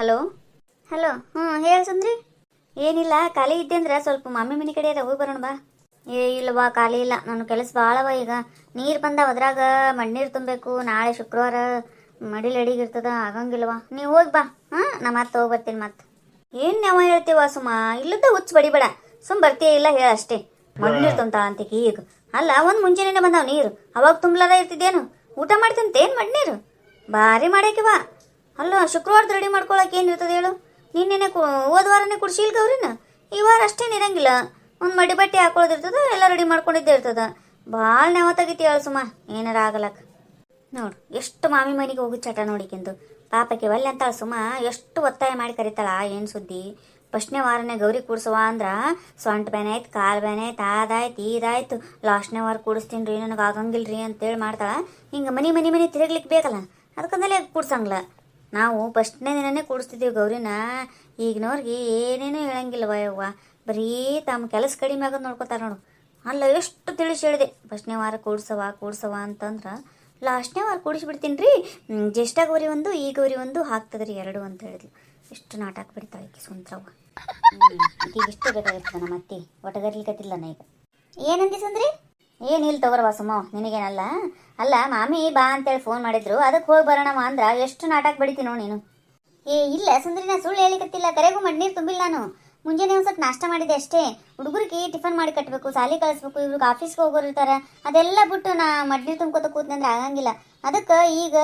Hello hello. ಹೇಳು ಸುಂದ್ರಿ. ಏನಿಲ್ಲ, ಖಾಲಿ ಇದ್ದೆ ಅಂದ್ರೆ ಸ್ವಲ್ಪ ಮಾಮಿ ಮನೆ ಕಡೆ ಹೋಗಿ ಬರೋಣ ಬಾ. ಇಲ್ಲವಾ, ಖಾಲಿ ಇಲ್ಲ, ನನ್ನ ಕೆಲಸ ಭಾಳವ. ಈಗ ನೀರು ಬಂದಾವ, ಅದ್ರಾಗ ಮಣ್ಣೀರು ತುಂಬಬೇಕು. ನಾಳೆ ಶುಕ್ರವಾರ ಮಡಿಲು ಅಡಿಗಿರ್ತದ, ಆಗಂಗಿಲ್ವಾ. ನೀವು ಹೋಗಿ ಬಾ. ನಾ ಮತ್ತೆ ಹೋಗಿ ಬರ್ತೀನಿ. ಮತ್ತೆ ಏನು ನಾವು ಹೇಳ್ತೀವ ಸುಮ್ಮ, ಇಲ್ಲದ ಹುಚ್ಚು ಬಡಿಬೇಡ. ಸುಮ್ಮ ಬರ್ತೀಯ ಇಲ್ಲ ಹೇಳ ಅಷ್ಟೇ. ಮಣ್ಣೀರು ತುಂಬ್ತಾಳ ಅಂತೀಕಿ ಈಗ. ಅಲ್ಲ, ಒಂದು ಮುಂಜಾನೆ ಬಂದಾವ ನೀರು, ಅವಾಗ ತುಂಬಲಾದ ಇರ್ತಿದ್ದೇನು? ಊಟ ಮಾಡ್ತಂತೇನು ಮಣ್ಣೀರು ಭಾರಿ ಮಾಡ್ಯಾಕಿವ. ಅಲ್ಲ, ಶುಕ್ರವಾರದ ರೆಡಿ ಮಾಡ್ಕೊಳಕ್ಕೆ ಏನು ಇರ್ತದೆ ಹೇಳು? ನಿನ್ನೆ ಹೋದ ವಾರನೇ ಕುಡ್ಸಿಲ್ ಗೌರಿನ, ಈ ವಾರ ಅಷ್ಟೇನು ಇರಂಗಿಲ್ಲ. ಒಂದು ಮಡಿ ಬಟ್ಟೆ ಹಾಕೊಳ್ಳೋದಿರ್ತದ, ಎಲ್ಲ ರೆಡಿ ಮಾಡ್ಕೊಂಡಿದ್ದೇ ಇರ್ತದ. ಭಾಳ ನೆವ ತೆಗಿತಿ ಹೇಳು ಸುಮ್ಮ, ಏನಾರ ಆಗಲಕ್ಕ. ನೋಡು ಎಷ್ಟು ಮಾಮಿ ಮನೆಗೆ ಹೋಗಿ ಚಟ ನೋಡಿಕೆಂದು ಪಾಪಕ್ಕೆ ಒಲ್ಲೆ ಅಂತಾಳ ಸುಮ್ಮ. ಎಷ್ಟು ಒತ್ತಾಯ ಮಾಡಿ ಕರಿತಾಳ. ಏನು ಸುದ್ದಿ, ಫಸ್ಟ್ನೇ ವಾರನೇ ಗೌರಿ ಕೂಡ್ಸುವ ಅಂದ್ರೆ ಸೊಂಟ ಬೇನೆ ಆಯ್ತು, ಕಾಲು ಬೇನೆ ಆಯ್ತು, ಅದಾಯ್ತು ಇದಾಯ್ತು. ಲಾಸ್ಟ್ನೇ ವಾರ ಕೂಡಿಸ್ತೀನಿ ರೀ, ನನಗೆ ಆಗಂಗಿಲ್ಲ ರೀ ಅಂತೇಳಿ ಮಾಡ್ತಾಳ. ಹಿಂಗೆ ಮನೆ ತಿರುಗ್ಲಿಕ್ಕೆ ಬೇಕಲ್ಲ, ಅದಕ್ಕಂದಲೇ ಕೂಡ್ಸಂಗಿಲ್ಲ. ನಾವು ಫಸ್ಟ್ನೇ ದಿನನೇ ಕೂಡಿಸ್ತಿದ್ದೀವಿ ಗೌರಿನ. ಈಗಿನವ್ರಿಗೆ ಏನೇನೂ ಹೇಳಂಗಿಲ್ಲವ ಯವ್ವ, ಬರೀ ತಮ್ಮ ಕೆಲಸ ಕಡಿಮೆ ಆಗೋದು ನೋಡ್ಕೊತಾರೆ ನೋಡು. ಅಲ್ಲ, ಎಷ್ಟು ತಿಳಿಸಿ ಹೇಳಿದೆ ಫಸ್ಟ್ನೇ ವಾರ ಕೂಡ್ಸವ ಅಂತಂದ್ರೆ ಲಾಸ್ಟ್ನೇ ವಾರ ಕೂಡಿಸ್ಬಿಡ್ತೀನಿ ರೀ. ಜ್ಯೇಷ್ಠ ಗೌರಿ ಒಂದು, ಈ ಗೌರಿ ಒಂದು ಹಾಕ್ತದ್ರಿ ಎರಡು ಅಂತ ಹೇಳಿದ್ಲು. ಎಷ್ಟು ನಾಟಕ ಬಿಡ್ತಾಳೆ ಈಕಿ ಸುಂದ್ರವ್ವ. ಈಗ ಇಷ್ಟೇ ಬೇಕಾಗಿರ್ತದೆ ನಮ್ಮ ಅತ್ತಿ, ಒಟಗರ್ಲಿಕತ್ತಿಲ್ಲ ನಾ ಈಗ. ಏನಂದಿ ಸುಂದ್ರಿ? ಏನಿಲ್ಲ ತಗೋರವ ಸುಮ್ಮ, ನಿನಗೇನಲ್ಲ. ಅಲ್ಲ, ಮಾಮಿ ಬಾ ಅಂತೇಳಿ ಫೋನ್ ಮಾಡಿದ್ರು, ಅದಕ್ಕೆ ಹೋಗಿ ಬರೋಣವ ಅಂದ್ರೆ ಎಷ್ಟು ನಾಟಕ ಬಡಿತೀನಿ ನೋಡಿ ನೀನು. ಇಲ್ಲ ಸುಂದ್ರಿ, ನಾ ಸುಳ್ಳು ಹೇಳಿಕತ್ತಿಲ್ಲ. ಕರೆಗೂ ಮಣ್ಣೀರು ತುಂಬಿಲ್ಲ ನಾನು. ಮುಂಜಾನೆ ಒಂದು ಸ್ವಲ್ಪ ನಾಷ್ಟ ಮಾಡಿದೆ ಅಷ್ಟೇ. ಹುಡುಗರಿಗೆ ಟಿಫನ್ ಮಾಡಿ ಕಟ್ಟಬೇಕು, ಸಾಲಿ ಕಳಿಸ್ಬೇಕು, ಇವ್ರಿಗೆ ಆಫೀಸ್ಗೆ ಹೋಗೋರು ಇರ್ತಾರೆ. ಅದೆಲ್ಲ ಬಿಟ್ಟು ನಾ ಮಣ್ಣೀರು ತುಂಬ್ಕೊತ ಕೂತ್ನಂದ್ರೆ ಆಗಂಗಿಲ್ಲ. ಅದಕ್ಕೆ ಈಗ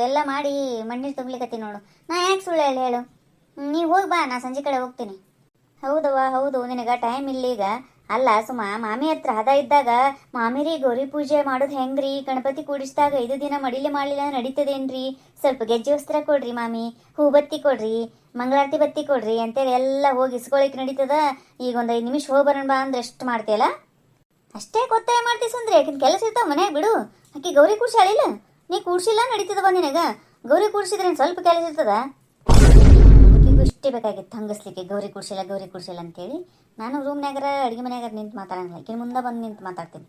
ಎಲ್ಲ ಮಾಡಿ ಮಣ್ಣೀರು ತುಂಬ್ಲಿಕತ್ತೀನಿ ನೋಡು. ನಾ ಯಾಕೆ ಸುಳ್ಳು ಹೇಳು? ನೀವು ಹೋಗಿ ಬಾ, ನಾ ಸಂಜೆ ಕಡೆ ಹೋಗ್ತೀನಿ. ಹೌದವ್ವ ಹೌದು, ನಿನಗೆ ಟೈಮ್ ಇಲ್ಲ ಈಗ. ಅಲ್ಲ ಸುಮ್ಮ, ಮಾಮಿ ಹತ್ರ ಹದ ಇದ್ದಾಗ ಮಾಮಿರಿ ಗೌರಿ ಪೂಜೆ ಮಾಡೋದು ಹೆಂಗ್ರಿ? ಗಣಪತಿ ಕೂಡಿಸಿದಾಗ 5 ದಿನ ಮಡಿಲೆ ಮಾಡಲಿಲ್ಲ ನಡೀತದೇನ್ರಿ? ಸ್ವಲ್ಪ ಗೆಜ್ಜೆ ವಸ್ತ್ರ ಕೊಡ್ರಿ ಮಾಮಿ, ಹೂ ಬತ್ತಿ ಕೊಡ್ರಿ, ಮಂಗಳಾರತಿ ಬತ್ತಿ ಕೊಡ್ರಿ ಅಂತೇಳಿ ಎಲ್ಲ ಹೋಗಿ ಇಸ್ಕೊಳಿಕ್ಕೆ ನಡೀತದ. ಈಗ ಒಂದು 5 ನಿಮಿಷ ಹೋಗಿ ಬರೋಣ ಬಾ ಅಂದ್ರೆ ಎಷ್ಟು ಮಾಡ್ತೀಯಲ್ಲ? ಅಷ್ಟೇ ಒತ್ತಾಯ ಮಾಡ್ತೀವಿ ಸುಂದ್ರಿ. ಆಕಿನ ಕೆಲಸ ಇರ್ತಾವ ಮನ್ಯಾಗ ಬಿಡು. ಆಕಿ ಗೌರಿ ಕೂಡ್ಸಾಳಿಲ್ಲ, ನೀ ಕೂಡ್ಸಿಲ್ಲ ನಡೀತದವ ನಿನಗ. ಗೌರಿ ಕೂಡ್ಸಿದ್ರೆ ಸ್ವಲ್ಪ ಕೆಲಸ ಇರ್ತದ. ಆಕಿಗೂ ಇಷ್ಟೇ ಬೇಕಾಗಿತ್ತು ಹಂಗಸ್ಲಿಕ್ಕೆ, ಗೌರಿ ಕೂಡ್ಸಿಲ್ಲ ಅಂತೇಳಿ. ನಾನು ರೂಮ್ನಾಗರ ಅಡುಗೆ ಮನ್ಯಾಗಾರ ನಿಂತು ಮಾತಾಡಂಗಿಲ್ಲ, ಆಕಿನ ಮುಂದೆ ಬಂದು ನಿಂತು ಮಾತಾಡ್ತೀನಿ.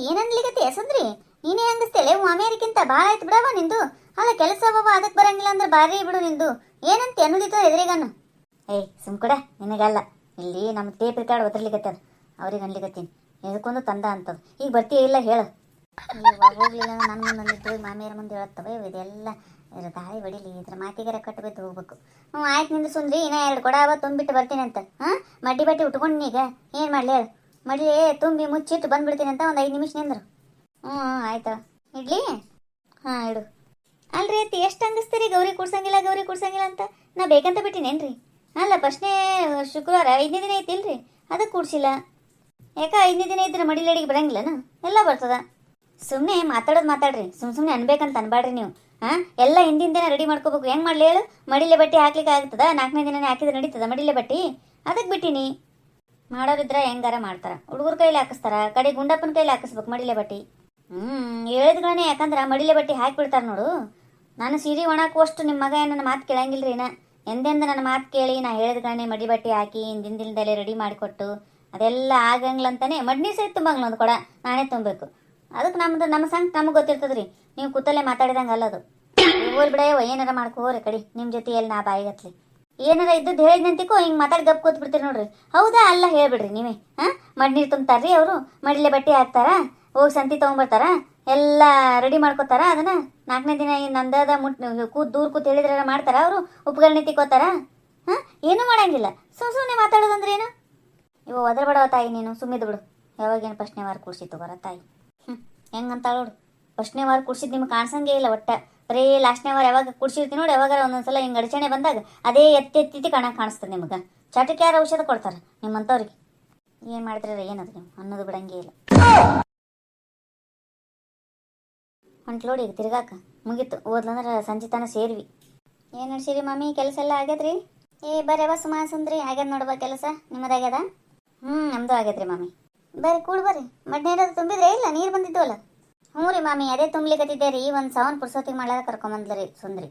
ಏನನ್ಲಿಕತ್ತಿ ಸುಂದ್ರಿ? ನೀನೇ ಹಂಗಸ್ತೇಲೆ ಮಾಮಿಯರಿಗಿಂತ ಭಾಳ ಆಯ್ತು ಬಿಡವ ನಿಂದು. ಅಲ್ಲ, ಕೆಲಸ ಅವವ ಅದಕ್ಕೆ ಬರಂಗಿಲ್ಲ ಅಂದ್ರೆ ಭಾರಿ ಬಿಡು ನಿಂದು. ಏನಂತ ಅನ್ನೋದಿತ್ತ ಎದುರಿಗಾನು? ಸುಮ್ಕೂಡ, ನಿನಗಲ್ಲ. ಇಲ್ಲಿ ನಮ್ಮ ಟೇಪ್ ರಿಕಾರ್ಡ್ ಒದರ್ಲಿಕತ್ತದ, ಅವ್ರಿಗೆ ಅನ್ಲಿಕತ್ತೀನಿ. ಎದಕ್ಕೊಂದು ತಂದ ಅಂತದ. ಈಗ ಬರ್ತೀಯ ಇಲ್ಲ ಹೇಳು? ಹೋಗ್ಲಿಲ್ಲ ನನ್ನ ಮುಂದೆ ಅಂದಿದ್ದು ಮಾಮಿಯರ ಮುಂದೆ ಹೇಳತ್ತವ. ಇದೆಲ್ಲ ದಾಳಿ ಹೊಡಿಲಿ, ಇದ್ರ ಮಾತಿಗಾರ ಕಟ್ಟಬೇಕು ಹೋಗ್ಬೇಕು. ಆಯ್ತು ನಿಂದು ಸುಂದ್ರಿ, ಇನ್ನ 2 ಕೊಡ ತುಂಬಿಟ್ಟು ಬರ್ತೀನಿ ಅಂತ. ಮಡ್ಡಿ ಬಟ್ಟೆ ಉಟ್ಕೊಂಡು ಈಗ ಏನು ಮಾಡಲಿ ಹೇಳು? ಮಡಿ ತುಂಬಿ ಮುಚ್ಚಿಟ್ಟು ಬಂದ್ಬಿಡ್ತೀನಿ ಅಂತ. ಒಂದು 5 ನಿಮಿಷ ನಿಂದ್ರು. ಆಯ್ತಾ, ಇಡ್ಲಿ? ಇಡು. ಅಲ್ರಿ ಅತ್ತಿ, ಎಷ್ಟು ಹಂಗಿಸ್ತೀರಿ ಗೌರಿ ಕೂಡ್ಸಂಗಿಲ್ಲ ಅಂತ? ನಾ ಬೇಕಂತ ಬಿಟ್ಟಿನೇನ್ರಿ? ಅಲ್ಲ, ಫಸ್ಟ್ನೇ ಶುಕ್ರವಾರ 5ನೇ ದಿನ ಐತಿಲ್ರಿ, ಅದಕ್ಕೆ ಕೂಡ್ಸಿಲ್ಲ. ಯಾಕೆ 5ನೇ ದಿನ ಇದ್ರೆ ಮಡಿಲಿ ಅಡಿಗೆ ಬರಂಗಿಲ್ಲನ? ಎಲ್ಲ ಬರ್ತದ. ಸುಮ್ಮನೆ ಮಾತಾಡ್ರಿ, ಸುಮ್ಮನೆ ಅನ್ಬೇಕಂತ ಅನ್ಬೇಡ್ರಿ ನೀವು. ಎಲ್ಲ ಹಿಂದಿನ ದಿನ ರೆಡಿ ಮಾಡ್ಕೋಬೇಕು. ಹೆಂಗೆ ಮಾಡಲಿ ಹೇಳು? ಮಡಿಲೆ ಬಟ್ಟೆ ಹಾಕ್ಲಿಕ್ಕೆ ಆಗ್ತದ? 4ನೇ ದಿನನೇ ಹಾಕಿದ್ರೆ ನಡೀತದ ಮಡಿಲೆ ಬಟ್ಟೆ? ಅದಕ್ಕೆ ಬಿಟ್ಟಿನಿ. ಮಾಡೋರಿದ್ರೆ ಹೆಂಗಾರ ಮಾಡ್ತಾರ, ಹುಡುಗರ ಕೈಲಿ ಹಾಕಿಸ್ತಾರ, ಕಡೆ ಗುಂಡಪ್ಪನ ಕೈಲಿ ಹಾಕಿಸ್ಬೇಕು ಮಡಿಲೆ ಬಟ್ಟೆ. ಹೇಳಿದ್ಗಳೇ, ಯಾಕಂದ್ರೆ ಮಡಿಲೆ ಬಟ್ಟೆ ಹಾಕಿಬಿಡ್ತಾರೆ ನೋಡು. ನಾನು ಸೀರೆ ಒಣಾಕುವಷ್ಟು ನಿಮ್ಮ ಮಗ ನನ್ನ ಮಾತು ಕೇಳಂಗಿಲ್ರಿ. ಎಂದೆಂದ ನನ್ನ ಮಾತು ಕೇಳಿ ನಾ ಹೇಳಿದ್ಗಳೇ ಮಡಿ ಬಟ್ಟೆ ಹಾಕಿ ಹಿಂದಿನ ದಿನದಲ್ಲೇ ರೆಡಿ ಮಾಡಿಕೊಟ್ಟು ಅದೆಲ್ಲ ಆಗಂಗಿಲ್ಲ ಅಂತಾನೆ ಮಡ್ನಿ ಸಹಿತ ತುಂಬಂಗಿಲ್ಲ ಒಂದು ಕೊಡ ನಾನೇ ತುಂಬಬೇಕು. ಅದಕ್ಕೆ ನಮ್ಮ ಸಂಗತಿ ನಮಗೆ ಗೊತ್ತಿರ್ತದ್ರಿ. ನೀವು ಕೂತಲ್ಲೇ ಮಾತಾಡಿದಂಗೆ ಅಲ್ಲದು. ಹೋಲ್ ಬಿಡಯ್ಯವ, ಏನಾರ ಮಾಡ್ಕೋರಿ ಕಡಿ. ನಿಮ್ಮ ಜೊತೆ ಎಲ್ಲಿ ನಾ ಬಾಯಿಗತ್ಲಿ ಏನಾರ ಇದ್ದದ್ದು ಹೇಳಿದ್ನಂತಿಕೋ ಹಿಂಗೆ ಮಾತಾಡಿ ಗಪ್ ಕೂತ್ ಬಿಡ್ತೀರಿ ನೋಡ್ರಿ. ಹೌದಾ ಅಲ್ಲ ಹೇಳ್ಬಿಡ್ರಿ ನೀವೇ. ಮಡ್ನೀರು ತುಂಬ್ತಾರ್ರಿ ಅವರು, ಮಡಿಲೆ ಬಟ್ಟೆ ಹಾಕ್ತಾರ, ಹೋಗಿ ಸಂತಿ ತೊಗೊಂಬರ್ತಾರ, ಎಲ್ಲ ರೆಡಿ ಮಾಡ್ಕೋತಾರ. ಅದನ್ನ 4ನೇ ದಿನ ನಂದದ ದೂರ ಕೂತ್ ಹೇಳಿದ್ರೆ ಮಾಡ್ತಾರ ಅವರು? ಉಪಕರಣೆ ತಿಕ್ಕೋತಾರ? ಏನೂ ಮಾಡಂಗಿಲ್ಲ. ಸುಮ್ಮನೆ ಮಾತಾಡೋದಂದ್ರೆ ಏನು? ಇವ ಒದರ್ಬೇಡವ ತಾಯಿ, ನೀನು ಸುಮ್ಮಿದ್ದು ಬಿಡು. ಯಾವಾಗೇನು ಫಸ್ಟ್ನೇ ವಾರ ಕೂಡ್ಸಿತ್ತು ಬರ ತಾಯಿ. ಹೆಂಗಂತ ನೋಡು, ಫಸ್ಟ್ನೇ ವಾರ ಕೂಡ್ಸಿದ್ದು ನಿಮ್ಗೆ ಕಾಣಿಸಂಗೇ ಇಲ್ಲ ಒಟ್ಟ. ಬರೀ ಲಾಸ್ಟ್ನೇ ವಾರ ಯಾವಾಗ ಕೂಡ್ಸಿರ್ತೀವಿ ನೋಡಿ, ಯಾವಾಗ ಒಂದೊಂದ್ಸಲ ಹಿಂಗೆ ಅಡಚಣೆ ಬಂದಾಗ ಅದೇ ಎತ್ತಿ ಕಾಣಿಸ್ತದೆ ನಿಮ್ಗೆ. ಚಟಕ್ಕೆ ಯಾರು ಔಷಧ ಕೊಡ್ತಾರೆ ನಿಮ್ಮಂಥವ್ರಿಗೆ? ಏನು ಮಾಡಿದ್ರೆ ಏನದು ನೀವು ಅನ್ನೋದು ಬಿಡಂಗೇ ಇಲ್ಲ. ಹೊಂಟ್ಲೋಡಿ ಈಗ ತಿರ್ಗಾಕ ಮುಗೀತು. ಓದ್ಲಂದ್ರೆ ಸಂಜೆ ತನಕ ಸೇರಿವಿ. ಏನು ನಡ್ಸಿರಿ ಮಾಮಿ, ಕೆಲಸ ಎಲ್ಲ ಆಗ್ಯದ್ರಿ? ಬರ್ಯವ ಸುಂದ್ರಿ, ಆಗ್ಯದ ನೋಡುವ ಕೆಲಸ. ನಿಮ್ಮದಾಗ್ಯದ? ನಮ್ಮದು ಆಗ್ಯದ್ರಿ ಮಾಮಿ. ಬರ್ರಿ ಕೂಡ್ ಬರ್ರಿ. ಮಡ್ನೇರಾದ್ರು ತುಂಬಿದ್ರೆ ಇಲ್ಲ? ನೀರು ಬಂದಿದ್ದವಲ್ಲ? ಹ್ಞೂ ರೀ ಮಾಮಿ, ಅದೇ ತುಂಬ್ಲಿಕತ್ತಿದ್ದೆ ರೀ. ಒಂದು ಸಾವನ್ ಪುರ್ಸೋತಿಗೆ ಮಾಡ್ಲಾರ ಕರ್ಕೊಂಬಂದ್ಲರಿ ಸುಂದ್ರಿ.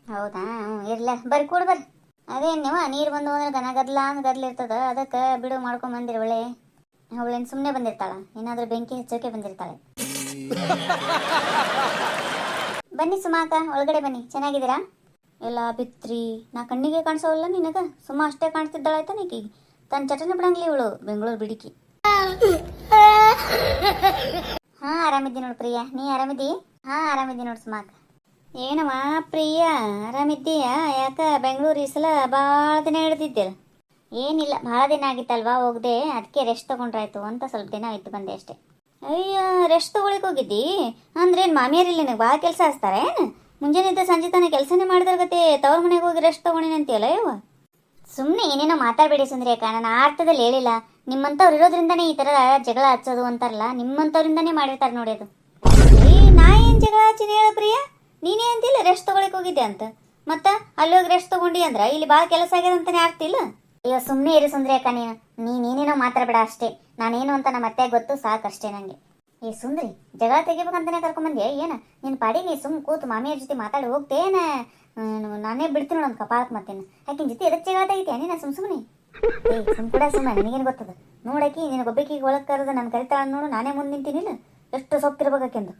ಹೌದಾ? ಇರ್ಲ ಬರ್ರಿ ಕೂಡ್ ಬರ್ರಿ. ಅದೇ ನೀವು ನೀರು ಬಂದು ಅಂದ್ರೆ ಗದ್ಲ ಇರ್ತದ, ಅದಕ್ಕೆ ಬಿಡು ಮಾಡ್ಕೊಂಬಂದಿರಿ. ಅವಳೇನು ಸುಮ್ಮನೆ ಬಂದಿರ್ತಾಳ, ಏನಾದರೂ ಬೆಂಕಿ ಹಚ್ಚೋಕೆ ಬಂದಿರ್ತಾಳೆ. ಬನ್ನಿ ಸುಮಾಕ, ಒಳಗಡೆ ಬನ್ನಿ. ಚೆನ್ನಾಗಿದ್ದೀರಾ? ಎಲ್ಲ ಬಿತ್ರಿ ನಾ ಕಣ್ಣಿಗೆ ಕಾಣಿಸೋವಲ್ಲ ನಿನಗ ಸುಮ್ಮ ಅಷ್ಟೇ ಕಾಣಿಸ್ತಿದ್ದಾಳಾಯ್ತಾ ನೀಕೀಗ ತನ್ನ ಚಟನೆ ಬಿಡಂಗ್ಲಿ ಇವಳು ಬೆಂಗಳೂರು ಬಿಡಿಕಿ. ಹಾ ಆರಾಮಿದ್ದಿ ನೋಡು ಪ್ರಿಯಾ, ನೀ ಆರಾಮಿದ್ದಿ? ಹಾ ಆರಾಮಿದ್ದಿ ನೋಡು ಸುಮಾಕ. ಏನಮ್ಮ ಪ್ರಿಯಾ ಆರಾಮಿದ್ದೀಯಾ? ಯಾಕ ಬೆಂಗಳೂರು ಈ ಸಲ ಭಾಳ ದಿನ ಹಿಡ್ದಿದ್ದೆ? ಏನಿಲ್ಲ, ಭಾಳ ದಿನ ಆಗಿತ್ತಲ್ವಾ ಹೋಗದೆ, ಅದಕ್ಕೆ ರೆಸ್ಟ್ ತಗೊಂಡ್ರಾಯ್ತು ಅಂತ ಸ್ವಲ್ಪ ದಿನ ಆಯ್ತು ಬಂದೆ ಅಷ್ಟೇ. ಅಯ್ಯ ರೆಸ್ಟ್ ತಗೊಳಿಕ್ ಹೋಗಿದ್ದಿ ಅಂದ್ರೇನು ಮಾಮಿಯರಿಲ್ಲ ನಿನಗೆ ಭಾಳ ಕೆಲಸ ಹಚ್ತಾರೆ? ಮುಂಜಾನೆ ಸಂಜೆ ತನಕ ಕೆಲಸನೇ ಮಾಡಿದ್ರ ಗತೆ ತವ್ರ ಮನೆಗೆ ಹೋಗಿ ರೆಸ್ಟ್ ತಗೊಂಡಿನಿ ಅಂತೀಯಲ್ಲ ಯವ್ವ. ಸುಮ್ಮನೆ ಏನೇನೋ ಮಾತಾಡಬೇಡಿ ಸುಂದ್ರಿಯಕ್ಕ, ನಾನು ಆ ಅರ್ಥದಲ್ಲಿ ಹೇಳಿಲ್ಲ. ನಿಮ್ಮಂಥವ್ರು ಇರೋದ್ರಿಂದನೇ ಈ ಥರ ಜಗಳ ಹಚ್ಚೋದು ಅಂತಾರಲ್ಲ, ನಿಮ್ಮಂಥವ್ರಿಂದನೇ ಮಾಡಿರ್ತಾರೆ ನೋಡಿ ಅದು. ನಾ ಏನು ಜಗಳ ಹಚ್ಚಿನಿ ಹೇಳ ಪ್ರಿಯಾ? ನೀನೇ ಅಂತಿಲ್ಲ ರೆಸ್ಟ್ ತಗೊಳಿಕ್ ಹೋಗಿದ್ದೆ ಅಂತ, ಮತ್ತೆ ಅಲ್ಲಿ ಹೋಗಿ ರೆಸ್ಟ್ ತಗೊಂಡಿ ಅಂದ್ರೆ ಇಲ್ಲಿ ಭಾಳ ಕೆಲಸ ಆಗ್ಯದ ಅಂತಾನೆ ಆಗ್ತಿಲ್ಲ. ಅಯ್ಯೋ ಸುಮ್ಮನೆ ಇರು ಸುಂದ್ರಿಯಕ್ಕ, ನೀನೇನೋ ಮಾತಾಡಬೇಡ ಅಷ್ಟೇ. ನಾನೇನು ಅಂತ ನಮ್ಮ ಅತ್ತೆ ಗೊತ್ತು ಸಾಕಷ್ಟೇ ನನಗೆ. ಏ ಸುಂದ್ರಿ, ಜಗಳ ತೆಗಿಬೇಕಂತಾನೆ ಕರ್ಕೊಂಬಂದೆ ಏನ? ನಿನ್ನ ಪಾಡಿ ನೀ ಸುಮ್ ಕೂತು ಮಾಮಿಯರ ಜೊತೆ ಮಾತಾಡಿ ಹೋಗ್ತೇನ? ನಾನೇ ಬಿಡ್ತೀನಿ ನೋಡೋದು ಕಪಾಳಕ್ಕೆ ಮತ್ತೇನು ಆಕಿನ ಜೊತೆ ಎದಕ್ಕೆ ಜಗಳ ತೆಗಿತೀಯ ನೀನು ಸುಮ್ಮನೆ? ಏ ಸುಮ್ ಕೂಡ ಸುಮ್ಮನೆ, ನಿನಗೇನು ಗೊತ್ತದ? ನೋಡಾಕಿ ನಿನಗೆ ಒಬ್ಬಕಿಗೆ ಒಳಗೆ ಕರೆದು ನಾನು ಕರಿತಾಳ ನೋಡು, ನಾನೇ ಮುಂದೆ ನಿಂತೀನಿಲ್ಲ, ಎಷ್ಟು ಸೊಪ್ಪಿರ್ಬೇಕಾಕೆಂದು.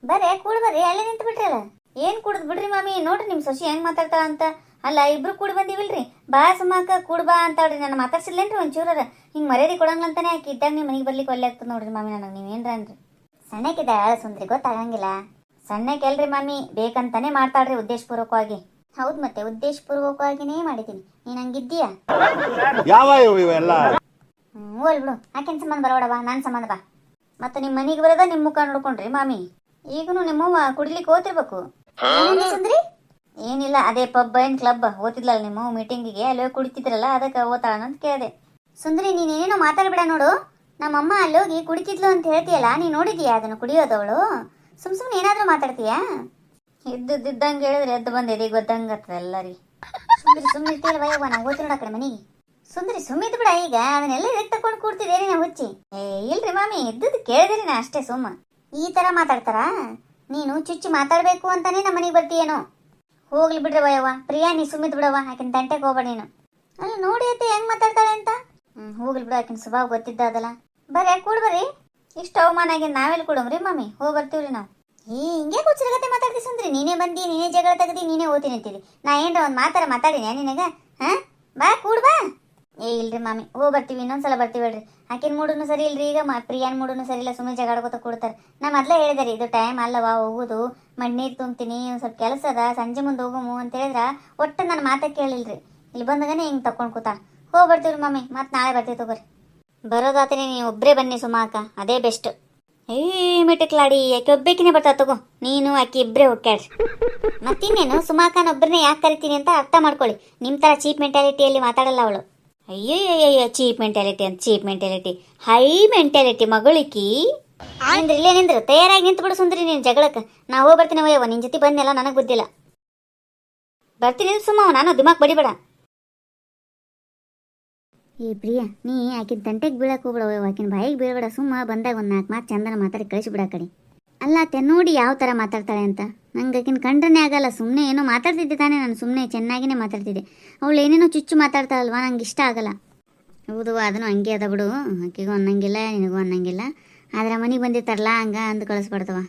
ಬರ್ರಿ ಕೂಡ್ ಬರ್ರಿ, ಅಲ್ಲೇ ನಿಂತು ಬಿಟ್ರಲ್ಲ. ಏನು ಕುಡ್ದು ಬಿಡ್ರಿ ಮಾಮಿ, ನೋಡ್ರಿ ನಿಮ್ಮ ಸೊಸಿ ಹೆಂಗೆ ಮಾತಾಡ್ತಾಳ ಅಂತ. ಅಲ್ಲ ಇಬ್ರು ಕೂಡಿ ಬಂದಿವಿಲ್ರಿ, ಬಾ ಸುಮಾಕ ಕೂಡ್ ಬಾ ಅಂತಾಳ್ರಿ. ನಾನು ಮಾತಾಡ್ಸಿಲ್ಲೇನ್ರಿ ಒಂಚೂರರ ಹಿಂಗೆ ಮರ್ಯಾದೆ ಕೊಡಂಗ್ಲಂತಾನೆ ಆಕಿ ಇದ್ದಾಗ ನಿಮ್ಮ ಮನೆಗೆ ಬರ್ಲಿಕ್ಕೆ ಒಲ್ಲೆ ಆಗ್ತದೆ ನೋಡ್ರಿ ಮಾಮಿ ನನಗೆ. ನೀವೇನ್ರ ಅನ್ರಿ ಸಣ್ಣಕ್ಕಿದ್ದ ಸುಂದ್ರಿ ಗೊತ್ತಾಗಂಗಿಲ್ಲ. ಸಣ್ಣಕ್ಕೆಲ್ರಿ ಮಾಮಿ, ಬೇಕಂತಾನೆ ಮಾಡ್ತಾಳ್ರಿ ಉದ್ದೇಶಪೂರ್ವಕವಾಗಿ. ಹೌದು ಮತ್ತೆ ಉದ್ದೇಶಪೂರ್ವಕವಾಗಿನೇ ಮಾಡಿದ್ದೀನಿ. ನೀನು ಹಂಗಿದ್ದೀಯಾ? ಹೋಲ್ ಬಿಡು, ಆಕಿನ ಸಂಬಂಧ ಬರೋಡವ, ನನ್ನ ಸಂಬಂಧ ಬಾ. ಮತ್ತೆ ನಿಮ್ಮ ಮನೆಗೆ ಬರೋದ ನಿಮ್ಮ ಮುಖ ನೋಡ್ಕೊಂಡ್ರಿ ಮಾಮಿ. ಈಗನು ನಿಮ್ಮವ್ವ ಕುಡಿಲಿಕ್ಕೆ ಹೋತಿರ್ಬೇಕು. ಸುಂದ್ರಿ ಏನಿಲ್ಲ, ಅದೇ ಪಬ್ ಏನ್ ಕ್ಲಬ್ ಓದ್ತಿದ್ಲಲ್ಲ ನಿಮ್ಮ ಮೀಟಿಂಗಿಗೆ, ಅಲ್ಲಿ ಕುಡಿತಿದ್ರಲ್ಲ ಅದಕ್ಕೆ ಓದ್ತಾಳ ಅಂತ ಕೇಳಿದೆ. ಸುಂದ್ರಿ ನೀನೇನೋ ಮಾತಾಡ್ಬೇಡ ನೋಡು. ನಮ್ಮಮ್ಮ ಅಲ್ಲೋಗಿ ಕುಡಿತಿದ್ಲು ಅಂತ ಹೇಳ್ತೀಯಲ್ಲ, ನೀನು ನೋಡಿದೀಯಾ ಅದನ್ನು ಕುಡಿಯೋದವಳು? ಸುಮ್ಮನೆ ಏನಾದರೂ ಮಾತಾಡ್ತೀಯಾ? ಇದ್ದಂಗೆ ಹೇಳಿದ್ರೆ ಎದ್ದು ಬಂದಿದೆ ಗೊತ್ತಂಗತ್ತದ ಎಲ್ಲರಿ. ಸುಂದ್ರಿ ಸುಮ್ಮನೆ ಇರ್ತೀಯಲ್ಲ ವಯವ್ವ, ನಾವು ಓದ್ತಿ ನೋಡ ಕಡೆ ಮನೆಗೆ. ಸುಂದ್ರಿ ಸುಮ್ಮಿದ್ ಬಿಡ, ಈಗ ಅದನ್ನೆಲ್ಲ ಎದ್ದು ತಕೊಂಡು ಕೂಡ್ತಿದ್ದೇನೆ ನಾ ಹುಚ್ಚಿ. ಇಲ್ರಿ ಮಾಮಿ, ಇದ್ದದ್ದು ಕೇಳಿದ್ರಿ ನಾ ಅಷ್ಟೇ ಸುಮ್ಮ. ಈ ಥರ ಮಾತಾಡ್ತಾರಾ? ನೀನು ಚುಚ್ಚಿ ಮಾತಾಡಬೇಕು ಅಂತಾನೆ ನಮ್ಮ ಮನೆಗೆ ಬರ್ತೀಯೇನೋ? ಹೋಗ್ಲಿ ಬಿಡ್ರಿ ವಯವ್ವ, ಪ್ರಿಯಾ ನೀ ಸುಮ್ಮಿದ್ ಬಿಡವ್ವ, ಆಕಿನ ತಂಟೆಗೆ ಹೋಗ್ಬೇಡ ನೀನು. ಅಲ್ಲ ನೋಡಿ ಅತ್ತೆ ಹೆಂಗ್ ಮಾತಾಡ್ತಾಳೆ ಅಂತ. ಹೋಗ್ಲಿ ಬಿಡು, ಆಕಿನ ಸ್ವಭಾವ ಗೊತ್ತಿದ್ದ ಅದಲ್ಲ. ಬರ್ರಿ ಕೂಡ್ ಬರ್ರಿ. ಇಷ್ಟು ಅವಮಾನ ಆಗಿ ನಾವೆಲ್ಲಿ ಕೊಡಮ್ರಿ ಮಾಮಿ, ಹೋಗಿ ಬರ್ತೀವ್ರಿ ನಾವು. ಹಿಂಗೆ ಕುಚ್ಚರಗತ್ತೆ ಮಾತಾಡ್ತಿ ಸುಂದ್ರಿ, ನೀನೇ ಬಂದಿ, ನೀನೇ ಜಗಳ ತೆಗ್ದಿ, ನೀನೇ ಓದ್ತೀನಿ ಅಂತೀವಿ. ನಾ ಏನ್ರ ಒಂದು ಮಾತಾಡಿನ ನಿನಗ? ಹಾ ಬಾ ಕೂಡ್ ಬಾ. ಇಲ್ರಿ ಮಾಮಿ, ಹೋಗಿ ಬರ್ತೀವಿ, ಇನ್ನೊಂದ್ಸಲ ಬರ್ತೀವಿ ಹೇಳ್ರಿ. ಆಕಿನ ಮೂಡನು ಸರಿ ಇಲ್ರಿ, ಈಗ ಪ್ರಿಯಾನ್ ಮೂಡನು ಸರಿ ಇಲ್ಲ, ಸುಮ್ಮನೆ ಜಗಾಡ್ಕೊತ ಕೊಡ್ತಾರೆ. ನಾ ಮೊದಲೇ ಹೇಳಿದಾರೆ ಇದು ಟೈಮ್ ಅಲ್ಲವಾ ಹೋಗುದು, ಮಣ್ಣೀರು ತುಂಬ್ತೀನಿ, ಒಂದು ಸ್ವಲ್ಪ ಕೆಲಸ ಅದ, ಸಂಜೆ ಮುಂದೆ ಹೋಗಮು ಅಂತ ಹೇಳಿದ್ರ ಒಟ್ಟು ನನ್ನ ಮಾತಕ್ಕೆ ಕೇಳಿಲ್ರಿ. ಇಲ್ಲಿ ಬಂದಾಗನೇ ಹಿಂಗೆ ತಕೊಂಡು ಕೂತ. ಹೋಗಿ ಬರ್ತೀವ್ರಿ ಮಾಮಿ, ಮತ್ತೆ ನಾಳೆ ಬರ್ತೀವಿ ತಗೋರಿ. ಬರೋದಾತನೇ ನೀವು ಒಬ್ಬರೇ ಬನ್ನಿ ಸುಮಾಕ, ಅದೇ ಬೆಸ್ಟ್. ಮಿಟಕ್ಲಾಡಿ ಯಾಕೆ ಒಬ್ಬೇಕಿನೇ ಬರ್ತಾ ತಗೋ, ನೀನು ಆಕಿ ಇಬ್ಬರೇ ಹೋಗ್ಯಾಡ್ರಿ. ಮತ್ತಿನ್ನೇನು ಸುಮಾಕನೊಬ್ಬರನ್ನೇ ಯಾಕೆ ಕರಿತೀನಿ ಅಂತ ಅರ್ಥ ಮಾಡ್ಕೊಳ್ಳಿ. ನಿಮ್ಮ ಥರ ಚೀಪ್ ಮೆಂಟಾಲಿಟಿಯಲ್ಲಿ ಮಾತಾಡಲ್ಲ ಅವಳು. ಅಯ್ಯಯ್ಯಯ್ಯ ಚೀಪ್ ಮೆಂಟಾಲಿಟಿ ಅಂತ, ಚೀಪ್ ಮೆಂಟಾಲಿಟಿ, ಹೈ ಮೆಂಟಾಲಿಟಿ ಮಗಳಿಕಿ. ನಿಂದ್ರಿ ಇಲ್ಲೇ ನಿಂದ್ರು, ತಯಾರಾಗಿ ನಿಂತು ಬಿಡು ಸುಂದ್ರಿ ನೀನು ಜಗಳಕ್ಕೆ. ನಾ ಹೋಗಿ ಬರ್ತೀನಿ ವಯ್ಯವ್ವ, ನಿನ್ನ ಜೊತೆ ಬಂದೆಲ್ಲ ನನಗೆ ಬುದ್ಧಿಲ್ಲ. ಬರ್ತೀನಿ ಸುಮ್ಮ, ನಾನು ದಿಮಾಕ್ ಬಡಿಬೇಡ. ಏ ಪ್ರಿಯಾ, ನೀ ಆಕಿನ ತಂಟೆಗೆ ಬೀಳಕ್ಕೆ ಹೋಗ್ಬಿಡವ, ಆಕಿನ ಬಾಯಿಗೆ ಬೀಳ್ಬೇಡ. ಸುಮ್ಮ ಬಂದಾಗ ಒಂದು 4 ಮಾತು ಚಂದನ ಮಾತಾಡಿ ಕಳಿಸಿಬಿಡ ಕಡೆ. ಅಲ್ಲ ಅತ್ತೆ ನೋಡಿ ಯಾವ ಥರ ಮಾತಾಡ್ತಾಳೆ ಅಂತ, ನಂಗೆ ಆಕಿನ ಕಂಡ್ರೇ ಆಗಲ್ಲ. ಸುಮ್ಮನೆ ಏನೋ ಮಾತಾಡ್ತಿದ್ದೆ ತಾನೇ, ನಾನು ಸುಮ್ಮನೆ ಚೆನ್ನಾಗಿನೇ ಮಾತಾಡ್ತಿದ್ದೆ. ಅವಳು ಏನೇನೋ ಚುಚ್ಚು ಮಾತಾಡ್ತಾಳಲ್ವ, ನಂಗೆ ಇಷ್ಟ ಆಗಲ್ಲ. ಹೌದು ಅದನ್ನು ಹಂಗೆ ಅದ ಬಿಡು, ಆಕೆಗೂ ಅನ್ನಂಗಿಲ್ಲ ನಿನಗೂ ಅನ್ನಂಗಿಲ್ಲ. ಆದರೆ ಮನೆಗೆ ಬಂದಿರ್ತಾರಲ್ಲ ಹಂಗೆ ಅಂದು ಕಳಿಸ್ಬಾರ್ದವ.